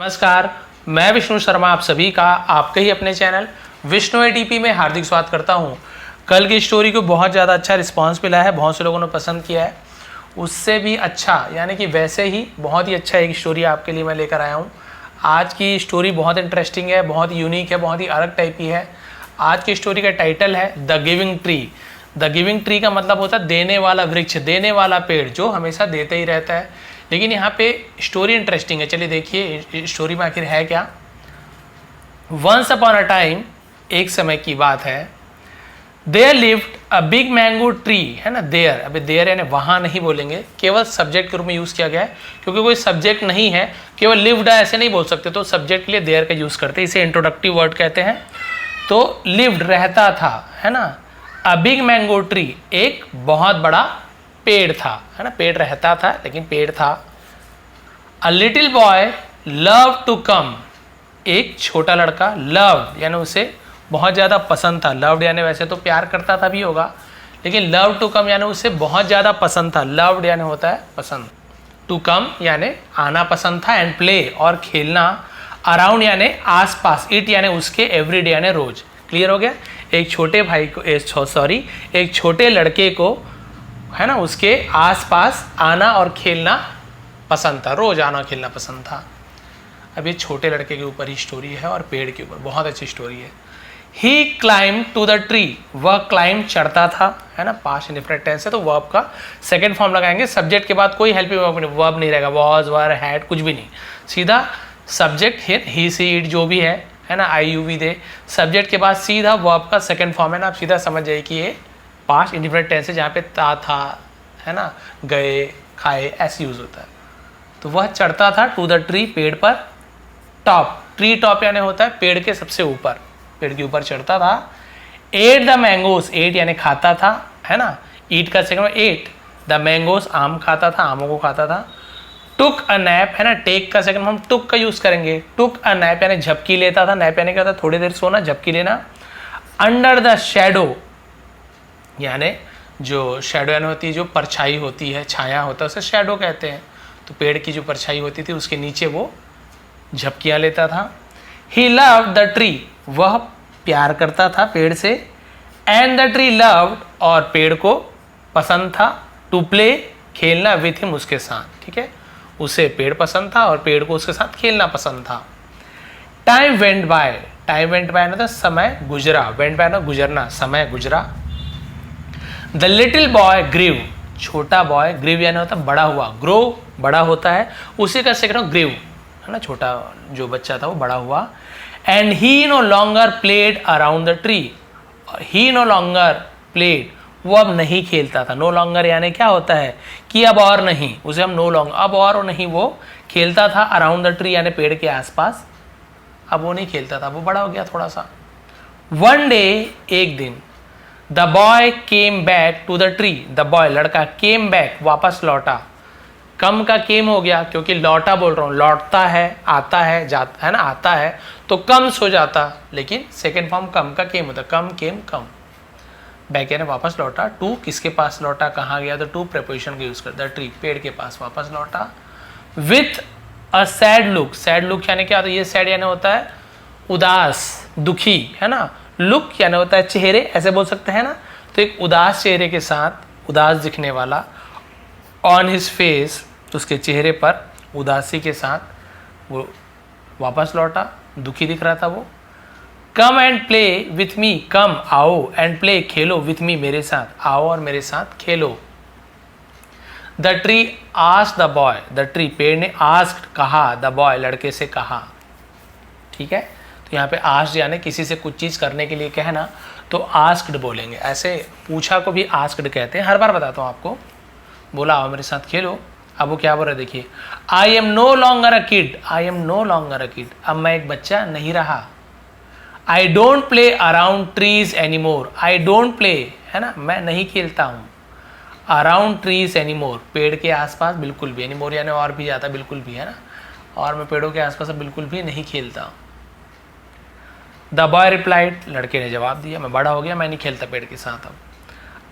नमस्कार, मैं विष्णु शर्मा आप सभी का आपके ही अपने चैनल विष्णु एडीपी में हार्दिक स्वागत करता हूं। कल की स्टोरी को बहुत ज़्यादा अच्छा रिस्पांस मिला है, बहुत से लोगों ने पसंद किया है। उससे भी अच्छा यानी कि वैसे ही बहुत ही अच्छा एक स्टोरी आपके लिए मैं लेकर आया हूं। आज की स्टोरी बहुत इंटरेस्टिंग है, बहुत यूनिक है, बहुत ही अलग टाइप की है। आज की स्टोरी का टाइटल है the giving tree. The giving tree का मतलब होता है देने वाला वृक्ष, देने वाला पेड़ जो हमेशा देते ही रहता है। लेकिन यहाँ पे स्टोरी इंटरेस्टिंग है, चलिए देखिए स्टोरी में आखिर है क्या। वंस अपॉन अ टाइम, एक समय की बात है, there lived a big mango tree, है ना। देयर, अभी देयर यानी वहाँ नहीं बोलेंगे, केवल सब्जेक्ट के रूप में यूज़ किया गया है क्योंकि कोई सब्जेक्ट नहीं है। केवल लिव्ड ऐसे नहीं बोल सकते, तो सब्जेक्ट के लिए देयर का यूज़ करते हैं, इसे इंट्रोडक्टिव वर्ड कहते हैं। तो लिव्ड रहता था, है ना। अ बिग मैंगो ट्री, एक बहुत बड़ा पेड़ था, है ना। पेड़ रहता था लेकिन पेड़ था। A little boy love to come, एक छोटा लड़का, लव यानी उसे बहुत ज़्यादा पसंद था। लव्ड यानी वैसे तो प्यार करता था भी होगा, लेकिन लव टू कम यानी उसे बहुत ज़्यादा पसंद था। लव्ड यानी होता है पसंद, टू कम यानी आना पसंद था, एंड प्ले और खेलना, अराउंड यानी आसपास, इट यानी उसके, एवरीडे यानी रोज। क्लियर हो गया। एक छोटे भाई को एक छोटे लड़के को, है ना, उसके आसपास आना और खेलना पसंद था, रोज आना खेलना पसंद था। अब ये छोटे लड़के के ऊपर ही स्टोरी है और पेड़ के ऊपर, बहुत अच्छी स्टोरी है। ही क्लाइम टू द ट्री, वह क्लाइम चढ़ता था, है ना। पास्ट इंडेफिनिट टेंस है तो वर्ब का सेकंड फॉर्म लगाएंगे। सब्जेक्ट के बाद कोई हेल्पिंग वर्ब नहीं रहेगा, वॉज, वर, हैड, कुछ भी नहीं, सीधा subject here, he, she, it जो भी है ना, I, you, we, they. Subject के बाद सीधा वर्ब का सेकंड फॉर्म है ना। आप सीधा समझ जाइए कि ये पास्ट इंडेफिनिट टेंस है, जहाँ पे था, है ना, गए, खाए, ऐसे यूज होता है। तो वह चढ़ता था टू द ट्री, पेड़ पर। टॉप, ट्री टॉप यानी होता है पेड़ के सबसे ऊपर, पेड़ के ऊपर चढ़ता था। एट द मैंगोस, एट यानी खाता था, है ना। ईट का सेकंड में एट, द मैंगोस आम खाता था, आमों को खाता था। टुक अ नैप, है ना, टेक का सेकंड हम टुक का यूज करेंगे। टुक अ नैप यानी झपकी लेता था, नैप यानी क्या था, थोड़ी देर सोना, झपकी लेना। अंडर द शैडो यानी जो शैडो यानी होती है जो परछाई होती है, छाया होता है, उसे शैडो कहते हैं। तो पेड़ की जो परछाई होती थी उसके नीचे वो झपकियाँ लेता था। ही लव्ड द ट्री, वह प्यार करता था पेड़ से। एंड द ट्री लव्ड, और पेड़ को पसंद था, टू प्ले, खेलना, विथ हिम, उसके साथ। ठीक है, उसे पेड़ पसंद था और पेड़ को उसके साथ खेलना पसंद था। Time went by, time went by ना तो समय गुजरा, वेंट बाय ना गुजरना, समय गुजरा। द लिटिल बॉय ग्रीव, छोटा बॉय, ग्रीव यानी होता है बड़ा हुआ, ग्रो बड़ा होता है, उसी का सेकंड ग्रीव, है ना, छोटा जो बच्चा था वो बड़ा हुआ। And he no longer played around the tree, he no longer played, वो अब नहीं खेलता था। नो लॉन्गर यानी क्या होता है कि अब और नहीं, उसे हम नो लॉन्गर, अब और नहीं वो खेलता था। अराउंड द ट्री यानी पेड़ के आसपास, अब वो नहीं खेलता था, वो बड़ा हो गया थोड़ा सा। वन डे, एक दिन, the boy came back to the tree, the boy लड़का, केम बैक वापस लौटा, कम का केम हो गया क्योंकि लौटा बोल रहा हूँ, लौटता है, आता है, जाता है ना, आता है तो कम्स हो जाता, लेकिन सेकेंड फॉर्म कम का केम होता, कम केम कम। बैक यानी वापस लौटा। टू किसके पास लौटा, कहाँ गया, तो टू प्रेपोजिशन का यूज करता है, ट्री पेड़ के पास वापस लौटा। With a sad look, sad look यानी क्या, तो ये सैड यानी होता है उदास, दुखी, है ना। लुक यानी होता है चेहरे, ऐसे बोल सकते हैं ना। तो एक उदास चेहरे के साथ, उदास दिखने वाला, ऑन हिज फेस, उसके चेहरे पर उदासी के साथ वो वापस लौटा, दुखी दिख रहा था वो। Come and play with me, come आओ, एंड प्ले खेलो, विथ मी मेरे साथ, आओ और मेरे साथ खेलो। The tree asked the boy, the tree पेड़ ने, आस्क्ड कहा, द बॉय लड़के से कहा। ठीक है, तो यहाँ पे आस्क्ड यानी किसी से कुछ चीज़ करने के लिए कहना, तो आस्क्ड बोलेंगे। ऐसे पूछा को भी आस्क्ड कहते हैं, हर बार बताता हूँ आपको। बोला आओ मेरे साथ खेलो, अब वो क्या बोल रहा है देखिए। I am no longer a kid, I am no longer a kid, अब मैं एक बच्चा नहीं रहा। I don't play around trees anymore, I don't play, है ना, मैं नहीं खेलता हूँ। अराउंड ट्रीज एनीमोर, पेड़ के आसपास बिल्कुल भी, एनीमोर यानी और भी ज़्यादा, बिल्कुल भी, है ना, और मैं पेड़ों के आसपास बिल्कुल भी नहीं खेलता हूँ। द बॉय रिप्लाइड, लड़के ने जवाब दिया, मैं बड़ा हो गया, मैं नहीं खेलता पेड़ के साथ अब।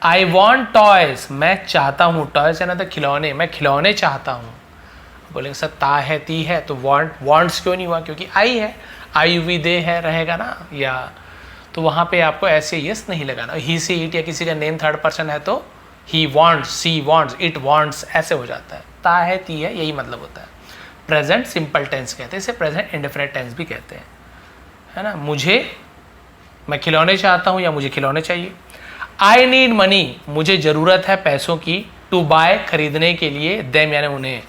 आई वॉन्ट टॉयज, मैं चाहता हूँ, टॉयज है ना तो खिलौने, मैं खिलौने चाहता हूँ। बोलेंगे सर ता है ती है तो वांट्स क्यों नहीं हुआ, क्योंकि आई है, आई यू वी दे है रहेगा ना, या तो वहाँ पे आपको ऐसे यस नहीं लगाना। ही सी इट या किसी का नेम थर्ड पर्सन है तो he wants, C wants, it wants ऐसे हो जाता है। ता है ती है यही मतलब होता है। प्रेजेंट सिंपल टेंस कहते हैं, इसे प्रेजेंट इंडेफिनिट टेंस भी कहते हैं, है ना। मैं खिलौने चाहता हूँ या मुझे खिलौने चाहिए। आई नीड मनी, मुझे ज़रूरत है पैसों की, टू बाय खरीदने के लिए, देम यानी उन्हें,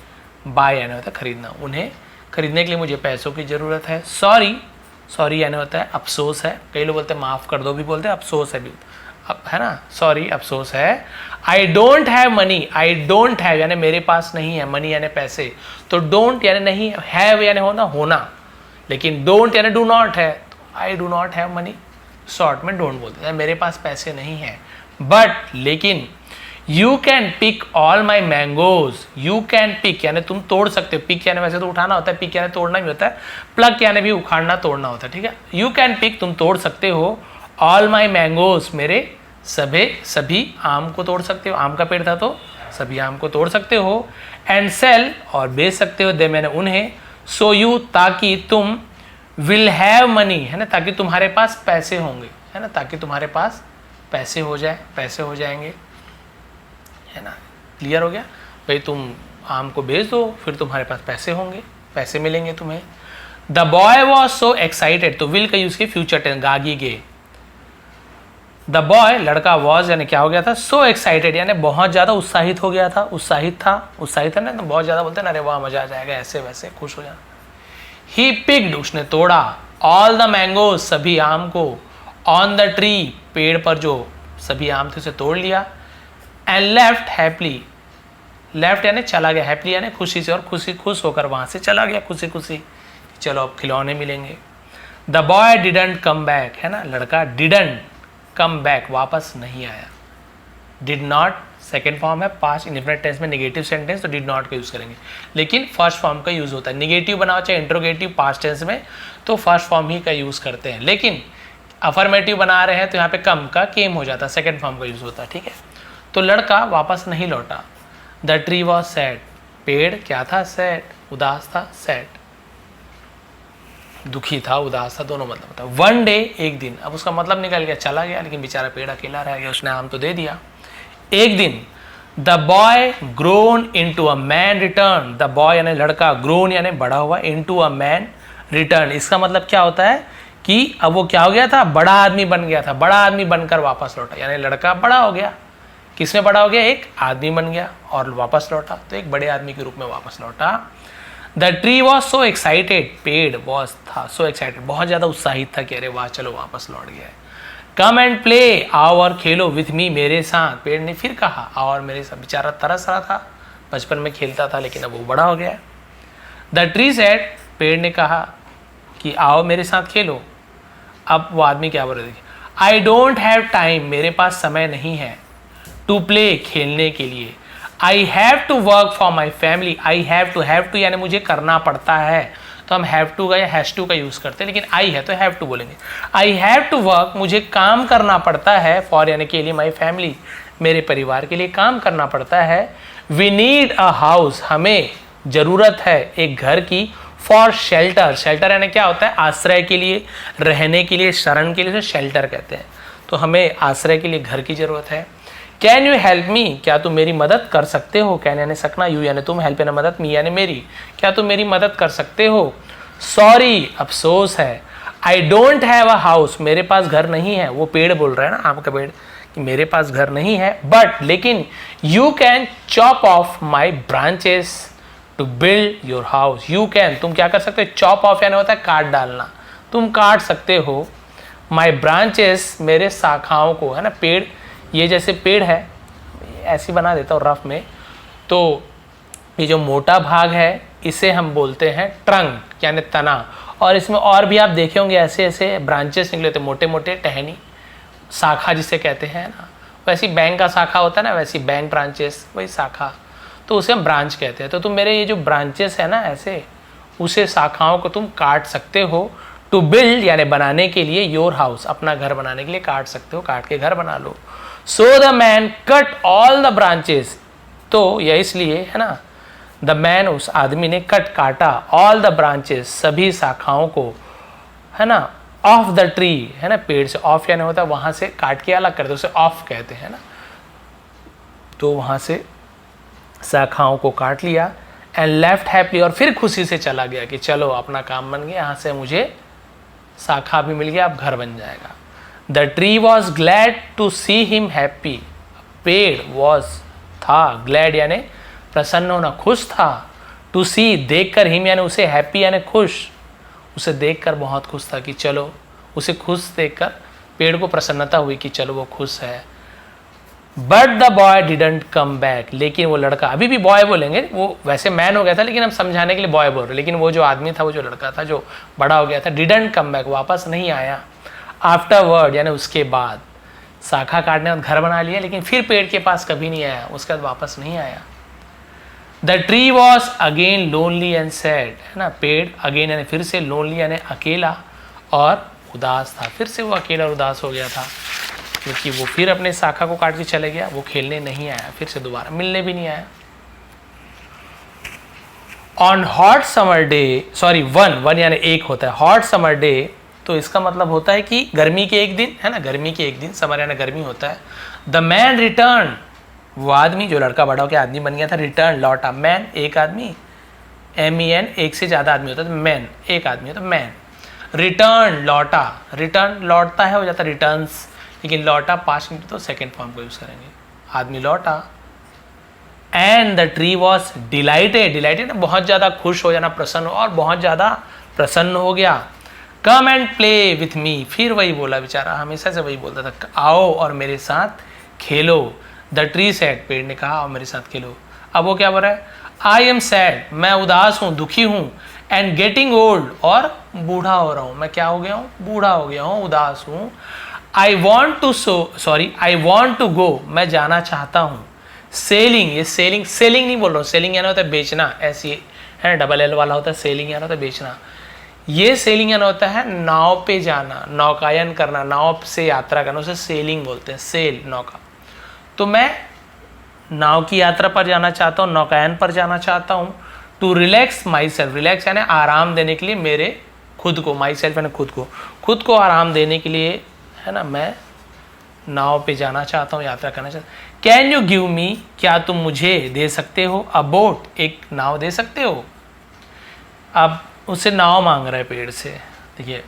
बाय यानी होता है खरीदना, उन्हें खरीदने के लिए मुझे पैसों की ज़रूरत है। सॉरी यानी होता है अफसोस है, कई लोग बोलते हैं माफ़ कर दो भी बोलते हैं, अफसोस है भी, है ना, सॉरी अफसोस है। आई don't have money, I don't have यानी मेरे पास नहीं है, मनी यानी पैसे, तो डोंट यानी नहीं, हैव यानी होना, लेकिन डोंट यानी डू नॉट है, तो I do not have money, short में डोंट बोलते हैं, मेरे पास पैसे नहीं हैं। बट लेकिन you can pick all my mangoes, you can pick यानी तुम तोड़ सकते हो, पिक यानी वैसे तो उठाना होता है, पिक यानी तोड़ना भी होता है, प्लग यानी भी उखाड़ना तोड़ना होता है, ठीक है। यू कैन पिक तुम तोड़ सकते हो, ऑल माई मैंगोज मेरे सभी आम को तोड़ सकते हो, आम का पेड़ था तो सभी आम को तोड़ सकते हो, एंड सेल और बेच सकते हो, दे मैंने उन्हें, सो यू ताकि तुम, विल हैव मनी है ना, ताकि तुम्हारे पास पैसे होंगे, है ना, ताकि तुम्हारे पास पैसे हो जाएंगे, है ना। क्लियर हो गया भाई, तुम आम को बेच दो फिर तुम्हारे पास पैसे होंगे, पैसे मिलेंगे तुम्हें। The boy was so excited, तो विल का यूज किया फ्यूचर टेंस, गागी गे। द बॉय लड़का, वॉज यानी क्या हो गया था, सो एक्साइटेड यानी बहुत ज्यादा उत्साहित हो गया था, उत्साहित था ना, तो बहुत ज्यादा बोलते हैं ना, अरे वाह मजा आ जाएगा, ऐसे वैसे खुश हो जाना। ही पिक्ड उसने तोड़ा, ऑल द मैंगोज सभी आम को, ऑन द ट्री पेड़ पर जो सभी आम थे उसे तोड़ लिया, एंड लेफ्ट हैप्पली, लेफ्ट यानी चला गया, हैप्पली यानी खुशी से, और खुश होकर वहां से चला गया खुशी, चलो अब खिलौने मिलेंगे। The boy didn't come back है ना, लड़का डिडंट कम बैक वापस नहीं आया। डिड नॉट सेकेंड फॉर्म है, पास्ट इंडेफिनिट टेंस में नेगेटिव सेंटेंस तो डिड नॉट का यूज करेंगे, लेकिन फर्स्ट फॉर्म का यूज होता है। नेगेटिव बनाओ चाहे इंट्रोगेटिव पास्ट टेंस में तो फर्स्ट फॉर्म ही का यूज करते हैं, लेकिन अफर्मेटिव बना रहे हैं तो यहाँ पे कम का केम हो जाता है, सेकेंड फॉर्म का यूज होता है, ठीक है। तो लड़का वापस नहीं लौटा। द ट्री वॉज सैड, पेड़ क्या था, सैड उदास था, सैड दुखी था, उदास था, दोनों मतलब होता है। वन डे एक दिन, अब उसका मतलब निकल गया, चला गया, लेकिन बेचारा पेड़ अकेला रह गया, उसने आम तो दे दिया। एक दिन the boy grown into a man return, the boy यानी लड़का, ग्रोन यानी बड़ा हुआ, इनटू अ मैन रिटर्न, इसका मतलब क्या होता है कि अब वो क्या हो गया था, बड़ा आदमी बन गया था, बड़ा आदमी बनकर वापस लौटा, यानी लड़का बड़ा हो गया। किसमें बड़ा हो गया, एक आदमी बन गया और वापस लौटा, तो एक बड़े आदमी के रूप में वापस लौटा। The tree was so excited, पेड़ वॉज था सो एक्साइटेड बहुत ज्यादा उत्साहित था कि अरे वाह चलो वापस लौट गया। कम एंड प्ले, आओ और खेलो, विथ मी मेरे साथ, पेड़ ने फिर कहा आओ और मेरे साथ, बेचारा तरस रहा था, बचपन में खेलता था लेकिन अब वो बड़ा हो गया। द ट्री सेड, पेड़ ने कहा कि आओ मेरे साथ खेलो। अब वो आदमी क्या बोल रहे थे, आई डोंट हैव टाइम, मेरे पास समय नहीं है, टू प्ले खेलने के लिए, I have to work for my family, I have to यानी मुझे करना पड़ता है, तो हम हैव टू का या हैज टू का यूज करते हैं, लेकिन आई है तो हैव टू बोलेंगे। आई हैव टू वर्क, मुझे काम करना पड़ता है, फॉर यानी के लिए, माई फैमिली मेरे परिवार के लिए काम करना पड़ता है। वी नीड अ हाउस, हमें जरूरत है एक घर की, फॉर शेल्टर, शेल्टर यानी क्या होता है, आश्रय के लिए, रहने के लिए, शरण के लिए शेल्टर कहते हैं, तो हमें आश्रय के लिए घर की जरूरत है। कैन यू हेल्प मी, क्या तुम मेरी मदद कर सकते हो, कैन यानी सकना, यू यानी तुम, हेल्प यानी मदद, मी यानी मेरी, क्या तुम मेरी मदद कर सकते हो। सॉरी अफसोस है, आई डोंट हैव अ हाउस, मेरे पास घर नहीं है, वो पेड़ बोल रहा है ना, आम का पेड़, कि मेरे पास घर नहीं है, बट लेकिन you can chop off my branches to build your house, you can तुम क्या कर सकते हो, चॉप ऑफ यानी होता है काट डालना, तुम काट सकते हो, माई ब्रांचेस मेरे शाखाओं को, है ना, पेड़ ये जैसे पेड़ है ऐसी बना देता हूँ रफ में, तो ये जो मोटा भाग है इसे हम बोलते हैं ट्रंक यानी तना, और इसमें और भी आप देखे होंगे ऐसे ऐसे ब्रांचेस निकले थे, मोटे मोटे टहनी, शाखा जिसे कहते हैं ना, वैसी बैंक का शाखा होता है ना, वैसी बैंक ब्रांचेस वही शाखा, तो उसे हम ब्रांच कहते हैं। तो तुम मेरे ये जो ब्रांचेस है ना ऐसे, उसे शाखाओं को तुम काट सकते हो, टू बिल्ड यानी बनाने के लिए, योर हाउस अपना घर बनाने के लिए काट सकते हो, काट के घर बना लो। So the man cut all the branches, तो यह इसलिए है ना, द मैन, उस आदमी ने कट काटा, ऑल द ब्रांचेस, सभी शाखाओं को, है ना, ऑफ द ट्री, है ना, पेड़ से, ऑफ यानी होता है वहां से काट के अलग करते, उसे ऑफ कहते हैं ना, तो वहां से शाखाओं को काट लिया, एंड लेफ्ट हैप्पी, और फिर खुशी से चला गया कि चलो अपना काम बन गया, यहाँ से मुझे शाखा भी मिल गया, अब घर बन जाएगा। The tree was glad to see him happy, पेड़ वॉज था, ग्लैड यानी प्रसन्न होना, खुश था, टू सी देखकर, हिम यानी उसे, हैप्पी यानी खुश, उसे देखकर बहुत खुश था कि चलो, उसे खुश देखकर पेड़ को प्रसन्नता हुई कि चलो वो खुश है। But the boy didn't come back, लेकिन वो लड़का, अभी भी बॉय बोलेंगे, वो वैसे मैन हो गया था लेकिन हम समझाने के लिए बॉय बोल रहे, लेकिन वो जो आदमी था, वो जो लड़का था जो बड़ा हो गया था, डिडंट कम बैक, वापस नहीं आया। आफ्टरवर्ड यानी उसके बाद, शाखा काटने और घर बना लिया, लेकिन फिर पेड़ के पास कभी नहीं आया, उसके बाद वापस नहीं आया। The tree was again lonely and sad, है ना, पेड़ अगेन यानी फिर से, लोनली यानी अकेला और उदास था, फिर से वो अकेला और उदास हो गया था, क्योंकि वो फिर अपने शाखा को काट के चले गया, वो खेलने नहीं आया, फिर से दोबारा मिलने भी नहीं आया। On hot summer day, sorry one यानी एक होता है, हॉट समर डे, तो इसका मतलब होता है कि गर्मी के एक दिन, है ना, गर्मी के एक दिन, समर यानी गर्मी होता है। द मैन रिटर्न, वो आदमी जो लड़का बड़ा होकर आदमी बन गया था, रिटर्न लौटा, मैन एक आदमी, MEN एक से ज्यादा आदमी होता है, मैन एक आदमी होता है, मैन, रिटर्न लौटा, रिटर्न लौटता है हो जाता है रिटर्न्स, लेकिन लौटा पास्ट में तो सेकेंड फॉर्म को यूज करेंगे, आदमी लौटा। And the tree was dilated, dilated बहुत ज्यादा खुश हो जाना, प्रसन्न हो, और बहुत ज्यादा प्रसन्न हो गया। कम एंड प्ले विथ मी, फिर वही बोला, बेचारा हमेशा से वही बोलता था, आओ और मेरे साथ खेलो। द ट्री सैड, पेड़ ने कहा आओ मेरे साथ खेलो। अब वो क्या बोल रहा है, आई एम सैड, मैं उदास हूँ, दुखी हूँ, एंड गेटिंग ओल्ड, और बूढ़ा हो रहा हूँ, मैं क्या हो गया हूँ, बूढ़ा हो गया हूँ, उदास हूँ। आई वॉन्ट टू गो, मैं जाना चाहता हूँ। सेलिंग, ये सेलिंग, सेलिंग नहीं बोल रहा हूँ, सेलिंग यानी होता है बेचना, ऐसी है ना, डबल L वाला होता है, सेलिंग यानी होता है बेचना। ये सेलिंग यानी होता है नाव पे जाना, नौकायन करना, नाव से यात्रा करना, उसे सेलिंग बोलते हैं, सेल नौका। तो मैं नाव की यात्रा पर जाना चाहता हूँ, नौकायन पर जाना चाहता हूँ। To relax myself, relax यानी आराम देने के लिए मेरे खुद को, माई सेल्फ यानी खुद को आराम देने के लिए, है ना, मैं नाव पे जाना चाहता हूँ, यात्रा करना चाहता हूँ। कैन यू गिव मी, क्या तुम मुझे दे सकते हो, अ बोट, एक नाव दे सकते हो। अब उससे नाव मांग रहा है पेड़ से, देखिए,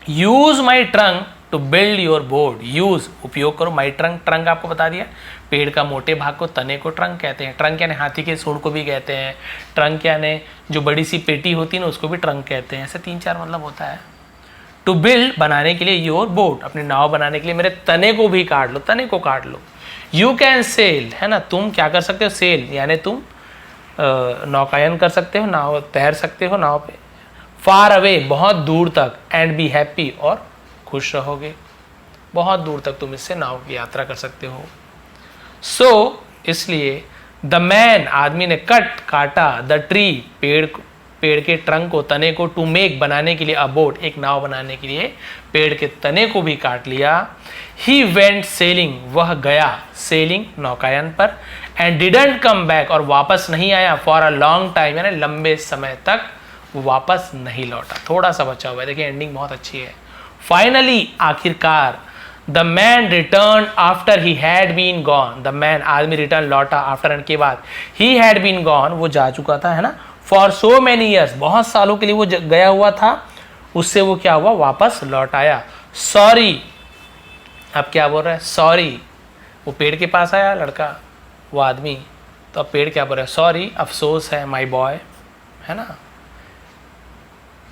use my trunk to build your boat, use उपयोग करो, माई ट्रंक, ट्रंक आपको बता दिया, पेड़ का मोटे भाग को, तने को ट्रंक कहते हैं। ट्रंक यानी हाथी के सूंड को भी कहते हैं, ट्रंक यानी जो बड़ी सी पेटी होती है ना, उसको भी ट्रंक कहते हैं। ऐसे 3-4 मतलब होता है। टू बिल्ड, बनाने के लिए, योर बोट, अपने नाव बनाने के लिए मेरे तने को भी काट लो, तने को काट लो। यू कैन सेल, है ना, तुम क्या कर सकते हो, सेल यानी तुम नौकायन कर सकते हो, नाव तैर सकते हो नाव पे। फार अवे, बहुत दूर तक, एंड बी हैप्पी, और खुश रहोगे, बहुत दूर तक तुम इससे नाव की यात्रा कर सकते हो। सो इसलिए द मैन, आदमी ने काटा, द ट्री, पेड़ के ट्रंक को, तने को, टू मेक, बनाने के लिए, अ बोट, एक नाव बनाने के लिए पेड़ के तने को भी काट लिया। ही वेंट सेलिंग, वह गया सेलिंग, नौकायन पर, एंड डिडंट कम बैक, और वापस नहीं आया, फॉर अ लॉन्ग टाइम यानी लंबे समय तक वो वापस नहीं लौटा, थोड़ा सा बचा हुआ है। देखिए एंडिंग बहुत अच्छी है। फाइनली, आखिरकार, the man return after he had been gone, the man, आदमी, रिटर्न लौटा, आफ्टर के बाद, ही हैड बीन गॉन, वो जा चुका था, है ना, फॉर सो मैनी ईयर्स, बहुत सालों के लिए वो गया हुआ था, उससे वो क्या हुआ, वापस लौट आया। सॉरी, अब क्या बोल रहा है, सॉरी, वो पेड़ के पास आया लड़का, वो आदमी, तो अब पेड़ क्या बोल रहा है, सॉरी, अफसोस है, माई बॉय, है ना,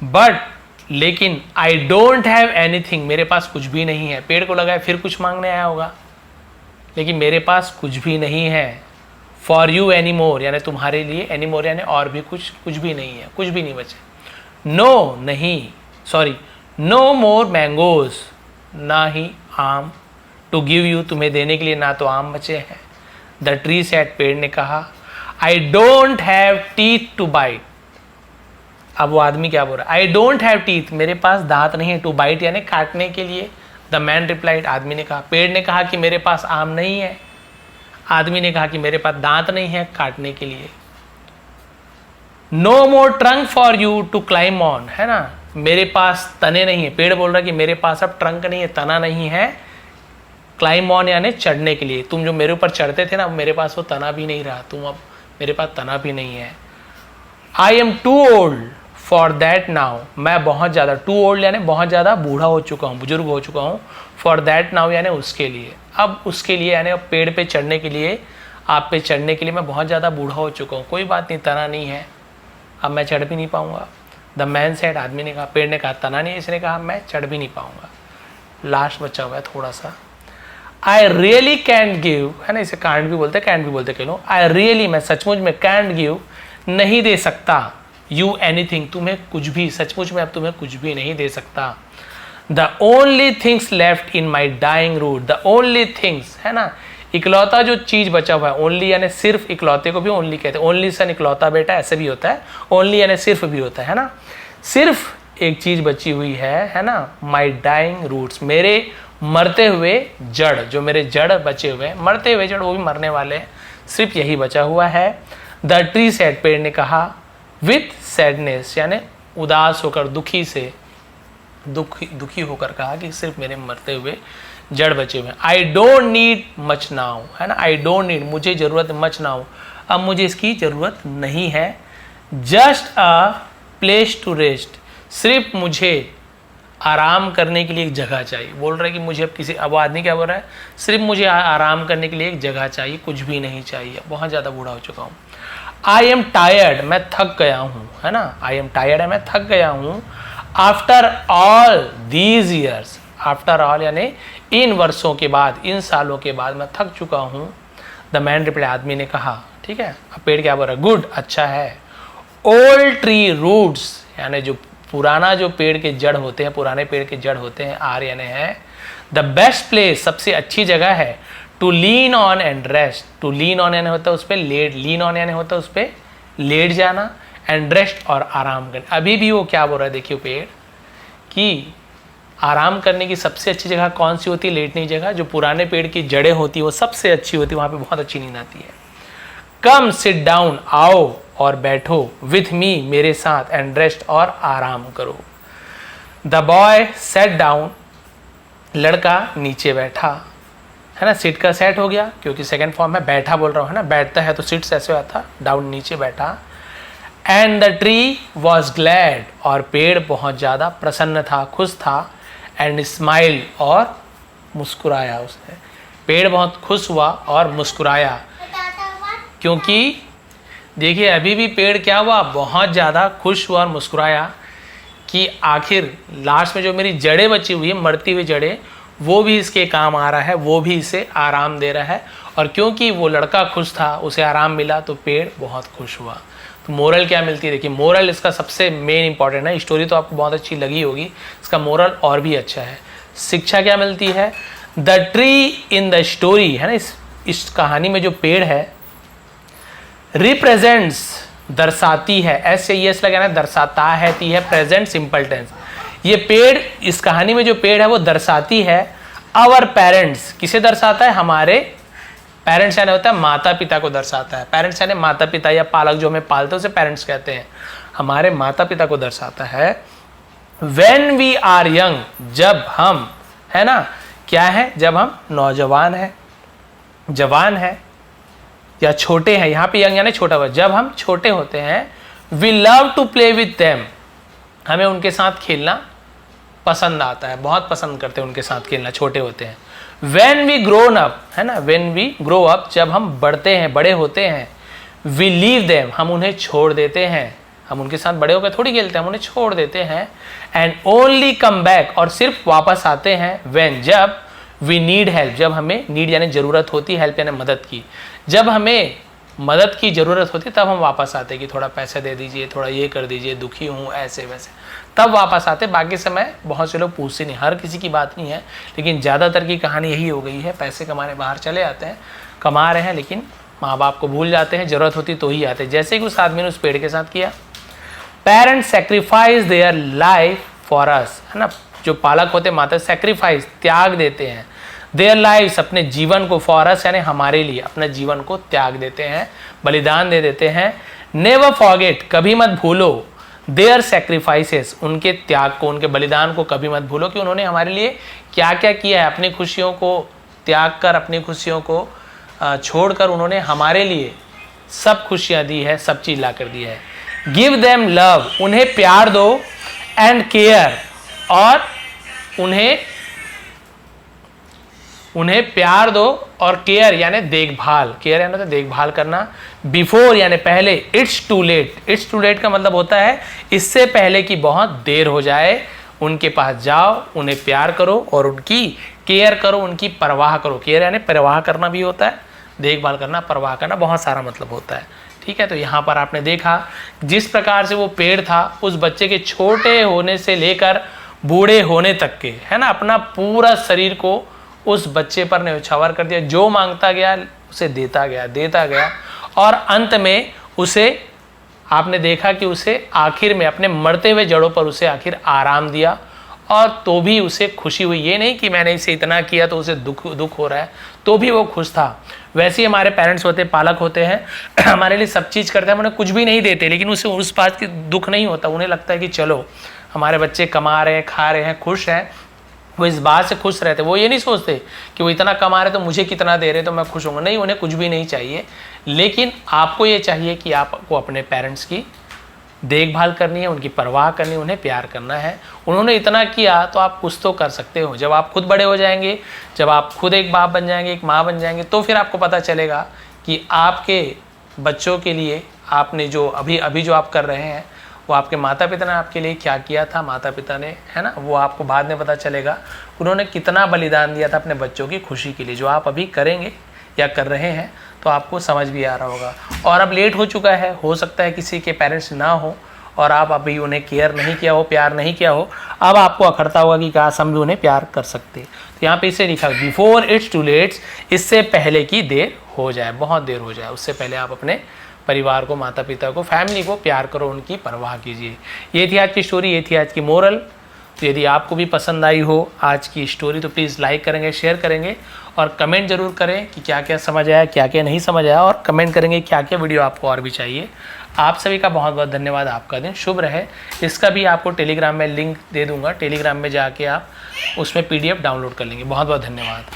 बट, लेकिन, आई डोंट हैव एनीथिंग, मेरे पास कुछ भी नहीं है। पेड़ को लगा है फिर कुछ मांगने आया होगा, लेकिन मेरे पास कुछ भी नहीं है। फॉर यू एनी मोर, यानी तुम्हारे लिए, एनी मोर यानी और भी कुछ भी नहीं है, कुछ भी नहीं बचे। नो, नहीं, सॉरी, नो मोर मैंगोज, ना ही आम, टू गिव यू, तुम्हें देने के लिए ना तो आम बचे हैं। द ट्री सेड, पेड़ ने कहा, I don't have teeth to bite, अब वो आदमी क्या बोल रहा है, आई डोंट हैव टीथ, मेरे पास दांत नहीं है, टू बाइट यानी काटने के लिए। द मैन रिप्लाइड, आदमी ने कहा, पेड़ ने कहा कि मेरे पास आम नहीं है, आदमी ने कहा कि मेरे पास दांत नहीं है काटने के लिए। No more trunk for you to climb on, है ना, मेरे पास तने नहीं है, पेड़ बोल रहा है कि मेरे पास अब ट्रंक नहीं है, तना नहीं है, क्लाइम ऑन यानी चढ़ने के लिए, तुम जो मेरे ऊपर चढ़ते थे ना, मेरे पास वो तना भी नहीं रहा, तुम अब मेरे पास तना भी नहीं है। I am too old for that now, मैं बहुत ज़्यादा, टू ओल्ड यानी बहुत ज़्यादा बूढ़ा हो चुका हूँ, बुजुर्ग हो चुका हूँ, फॉर दैट नाउ यानी उसके लिए, अब उसके लिए यानी अब पेड़ पे चढ़ने के लिए, आप पे चढ़ने के लिए मैं बहुत ज़्यादा बूढ़ा हो चुका हूँ, कोई बात नहीं, तना नहीं है, अब मैं चढ़ भी नहीं पाऊँगा। द मैन सेड, आदमी ने कहा, पेड़ ने कहा तना नहीं है, इसने कहा मैं चढ़ भी नहीं पाऊँगा। लास्ट बचा हुआ है थोड़ा सा, आई रियली कैंट गिव, है ना, इसे कांट भी बोलते, कैंट भी बोलते कई लोग, आई रियली, मैं सचमुच में, कैंट गिव नहीं दे सकता, यू एनीथिंग, तुम्हें कुछ भी, सचमुच में अब तुम्हें कुछ भी नहीं दे सकता। The only things left in my dying root, the only things, है ना, इकलौता जो चीज बचा हुआ है, ओनली यानी सिर्फ, इकलौते को भी ओनली कहते हैं, ओनली सन इकलौता बेटा ऐसे भी होता है, ओनली यानी सिर्फ भी होता है ना, सिर्फ एक चीज बची हुई है ना, माई डाइंग रूट्स, मेरे मरते हुए जड़, जो मेरे जड़ बचे हुए, मरते हुए जड़ वो भी मरने वाले हैं, सिर्फ यही बचा हुआ है। द ट्री सेड, पेड़ ने कहा, विथ सैडनेस यानी उदास होकर, दुखी से, दुखी होकर कहा कि सिर्फ मेरे मरते हुए जड़ बचे हुए। I don't need much now, है ना, आई डोंट नीड, मुझे जरूरत मच नाउ, अब मुझे इसकी जरूरत नहीं है। Just a place to rest, सिर्फ मुझे आराम करने के लिए एक जगह चाहिए, बोल रहा है कि मुझे अब किसी, अब आदमी क्या बोल रहा है, सिर्फ मुझे आराम करने के लिए एक जगह चाहिए, कुछ भी नहीं चाहिए, बहुत ज़्यादा बूढ़ा हो चुका हूँ। आई एम टायर्ड, मैं थक गया हूँ, है ना, आई एम टायर्ड है, मैं थक गया हूँ। After all these years, after all यानी इन वर्षों के बाद, इन सालों के बाद मैं थक चुका हूँ। द मैन रिप्लाई, आदमी ने कहा, ठीक है, अब पेड़ क्या बोल रहा है, गुड, अच्छा है। ओल्ड ट्री रूट्स यानी जो पुराना, जो पेड़ के जड़ होते हैं, पुराने पेड़ के जड़ होते हैं, आर यानी है, द बेस्ट प्लेस, सबसे अच्छी जगह है, to lean on and rest, to lean on यानी होता है उस पर लेट, लीन ऑन यानी होता है उस पर लेट जाना, एंड रेस्ट और आराम करना। अभी भी वो क्या बोल रहा है, देखिए पेड़, कि आराम करने की सबसे अच्छी जगह कौन सी होती है, लेटने की जगह, जो पुराने पेड़ की जड़ें होती है वो सबसे अच्छी होती है, वहाँ पे बहुत अच्छी नींद आती है। कम सिट डाउन, आओ और बैठो, विथ मी, मेरे साथ, एंड रेस्ट और आराम करो। द बॉय सेट डाउन, लड़का नीचे बैठा, है ना, सिट का सेट हो गया क्योंकि सेकंड फॉर्म में बैठा बोल रहा हूँ, है ना, बैठता है तो सिट से ऐसे आता, डाउन नीचे बैठा। And the tree was glad, और पेड़ बहुत ज़्यादा प्रसन्न था, खुश था। एंड स्माइल, और मुस्कुराया उसने, पेड़ बहुत खुश हुआ और मुस्कुराया, क्योंकि देखिए अभी भी पेड़ क्या हुआ, बहुत ज़्यादा खुश हुआ और मुस्कुराया कि आखिर लास्ट में जो मेरी जड़ें बची हुई है, मरती हुई जड़ें, वो भी इसके काम आ रहा है, वो भी इसे आराम दे रहा है, और क्योंकि वो लड़का खुश था, उसे आराम मिला, तो पेड़ बहुत खुश हुआ। तो मोरल क्या मिलती है, देखिए मोरल इसका सबसे मेन इंपॉर्टेंट है, स्टोरी तो आपको बहुत अच्छी लगी होगी, इसका मोरल और भी अच्छा है। शिक्षा क्या मिलती है, the tree in the story, है ना, इस कहानी में जो पेड़ है, रिप्रेजेंट्स, दर्शाती है, ऐसे यस लगाना, दर्शाता है, ती है, प्रेजेंट सिंपल टेंस, ये पेड़, इस कहानी में जो पेड़ है वो दर्शाती है आवर पेरेंट्स, किसे दर्शाता है, हमारे पेरेंट्स यानी होता है माता पिता को दर्शाता है, पेरेंट्स यानी माता पिता या पालक जो हमें पालते हैं उसे पेरेंट्स कहते हैं, हमारे माता पिता को दर्शाता है। व्हेन वी आर यंग, जब हम, है ना, क्या है, जब हम नौजवान हैं, जवान है या छोटे हैं, यहाँ पे यंग यानी छोटा हुआ, जब हम छोटे होते हैं, we love to play with them, हमें उनके साथ खेलना पसंद आता है, बहुत पसंद करते हैं उनके साथ खेलना, छोटे होते हैं। When we grown up, है ना, when we grow up, जब हम बढ़ते हैं, बड़े होते हैं, we leave them, हम उन्हें छोड़ देते हैं, हम उनके साथ बड़े होकर थोड़ी खेलते हैं, हम उन्हें छोड़ देते हैं। and only come back, और सिर्फ वापस आते हैं, when, जब we need help, जब हमें need यानी जरूरत होती है, help यानी मदद की, जब हमें मदद की ज़रूरत होती तब हम वापस आते कि थोड़ा पैसे दे दीजिए, थोड़ा ये कर दीजिए, दुखी हूँ, ऐसे वैसे, तब वापस आते। बाकी समय बहुत से लोग पूछते नहीं, हर किसी की बात नहीं है, लेकिन ज़्यादातर की कहानी यही हो गई है, पैसे कमाने बाहर चले आते हैं, कमा रहे हैं, लेकिन माँ बाप को भूल जाते हैं, ज़रूरत होती तो ही आते, जैसे कि उस आदमी ने उस पेड़ के साथ किया। Parents sacrifice their life for us, है ना, जो पालक होते माता सेक्रीफाइस, त्याग देते हैं, देयर लाइव्स, अपने जीवन को, फॉर अस यानी हमारे लिए, अपने जीवन को त्याग देते हैं, बलिदान दे देते हैं। नेवर फॉरगेट, कभी मत भूलो, देयर सेक्रीफाइसेस, उनके त्याग को, उनके बलिदान को कभी मत भूलो कि उन्होंने हमारे लिए क्या क्या किया है। अपनी खुशियों को त्याग कर, अपनी खुशियों को छोड़कर उन्होंने हमारे लिए सब खुशियां दी है, सब चीज ला कर दी है। गिव देम लव, उन्हें प्यार दो, एंड केयर, और उन्हें प्यार दो, और केयर यानी देखभाल, केयर यानी तो देखभाल करना, बिफोर यानी पहले, it's too late, it's too late का मतलब होता है इससे पहले कि बहुत देर हो जाए। उनके पास जाओ, उन्हें प्यार करो और उनकी केयर करो, उनकी परवाह करो। केयर यानी परवाह करना भी होता है, देखभाल करना, परवाह करना, बहुत सारा मतलब होता है। ठीक है, तो यहाँ पर आपने देखा जिस प्रकार से वो पेड़ था, उस बच्चे के छोटे होने से लेकर बूढ़े होने तक के, है ना, अपना पूरा शरीर को उस बच्चे पर न्यौछावर कर दिया। जो मांगता गया उसे देता गया, और अंत में उसे आपने देखा कि उसे आखिर में अपने मरते हुए जड़ों पर उसे आखिर आराम दिया, और तो भी उसे खुशी हुई। ये नहीं कि मैंने इसे इतना किया तो उसे दुख हो रहा है, तो भी वो खुश था। वैसे ही हमारे पेरेंट्स होते, पालक होते हैं, हमारे लिए सब चीज़ करते हैं, उन्हें कुछ भी नहीं देते, लेकिन उसे उस बात की दुख नहीं होता। उन्हें लगता है कि चलो हमारे बच्चे कमा रहे हैं, खा रहे हैं, खुश हैं, वो इस बात से खुश रहते। वो ये नहीं सोचते कि वो इतना कमा रहे तो मुझे कितना दे रहे तो मैं खुश होऊंगा, नहीं, उन्हें कुछ भी नहीं चाहिए। लेकिन आपको ये चाहिए कि आपको अपने पेरेंट्स की देखभाल करनी है, उनकी परवाह करनी है, उन्हें प्यार करना है। उन्होंने इतना किया तो आप कुछ तो कर सकते हो। जब आप खुद बड़े हो जाएंगे, जब आप खुद एक बाप बन जाएंगे, एक माँ बन जाएंगे, तो फिर आपको पता चलेगा कि आपके बच्चों के लिए आपने जो अभी जो आप कर रहे हैं, वो आपके माता पिता ने आपके लिए क्या किया था, माता पिता ने, है ना, वो आपको बाद में पता चलेगा उन्होंने कितना बलिदान दिया था अपने बच्चों की खुशी के लिए। जो आप अभी करेंगे या कर रहे हैं तो आपको समझ भी आ रहा होगा। और अब लेट हो चुका है, हो सकता है किसी के पेरेंट्स ना हो और आप अभी उन्हें केयर नहीं किया हो, प्यार नहीं किया हो, अब आपको अखड़ता होगा कि काश हम भी उन्हें प्यार कर सकते। तो यहाँ पे इसे लिखा बिफोर इट्स टू लेट्स, इससे पहले की देर हो जाए, बहुत देर हो जाए, उससे पहले आप अपने परिवार को, माता पिता को, फैमिली को प्यार करो, उनकी परवाह कीजिए। ये थी आज की स्टोरी, ये थी आज की मोरल। तो यदि आपको भी पसंद आई हो आज की स्टोरी तो प्लीज़ लाइक करेंगे, शेयर करेंगे और कमेंट जरूर करें कि क्या क्या समझ आया, क्या क्या नहीं समझ आया, और कमेंट करेंगे क्या क्या वीडियो आपको और भी चाहिए। आप सभी का बहुत बहुत धन्यवाद। आपका दिन शुभ रहे। इसका भी आपको टेलीग्राम में लिंक दे दूंगा, टेलीग्राम में जाके आप उसमें PDF डाउनलोड कर लेंगे। बहुत बहुत धन्यवाद।